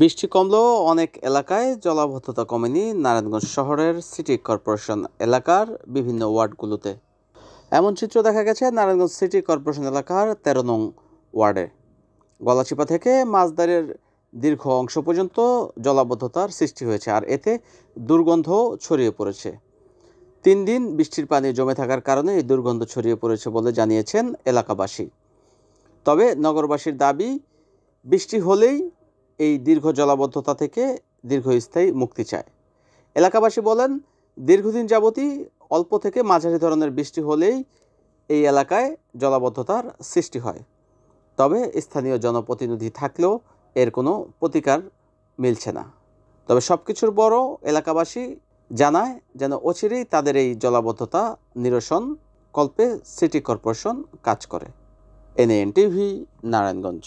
বৃষ্টি কমলেও অনেক এলাকায় জলাবদ্ধতা কমেনি নারায়ণগঞ্জ শহরের সিটি কর্পোরেশন এলাকার বিভিন্ন ওয়ার্ডগুলোতে। এমন চিত্র দেখা গেছে নারায়ণগঞ্জ সিটি কর্পোরেশন এলাকার ১৩ নং ওয়ার্ডে। গলাচিপা থেকে মাঝদারের দীর্ঘ অংশ পর্যন্ত জলাবদ্ধতার সৃষ্টি হয়েছে, আর এতে দুর্গন্ধ ছড়িয়ে পড়েছে। ৩ দিন বৃষ্টির পানি জমে থাকার কারণে এই দুর্গন্ধ ছড়িয়ে পড়েছে বলে জানিয়েছেন এলাকাবাসী। তবে নগরবাসীর দাবি, বৃষ্টি হলেই এই দীর্ঘ জলাবদ্ধতা থেকে দীর্ঘস্থায়ী মুক্তি চায়। এলাকাবাসী বলেন, দীর্ঘদিন যাবতই অল্প থেকে মাঝারি ধরনের বৃষ্টি হলেই এই এলাকায় জলাবদ্ধতার সৃষ্টি হয়। তবে স্থানীয় জনপ্রতিনিধি থাকলেও এর কোনো প্রতিকার মিলছে না। তবে সব কিছুর বড়, এলাকাবাসী জানায় যেন অচিরেই তাদের এই জলাবদ্ধতা নিরসন কল্পে সিটি কর্পোরেশন কাজ করে। NN TV, Narayanganj.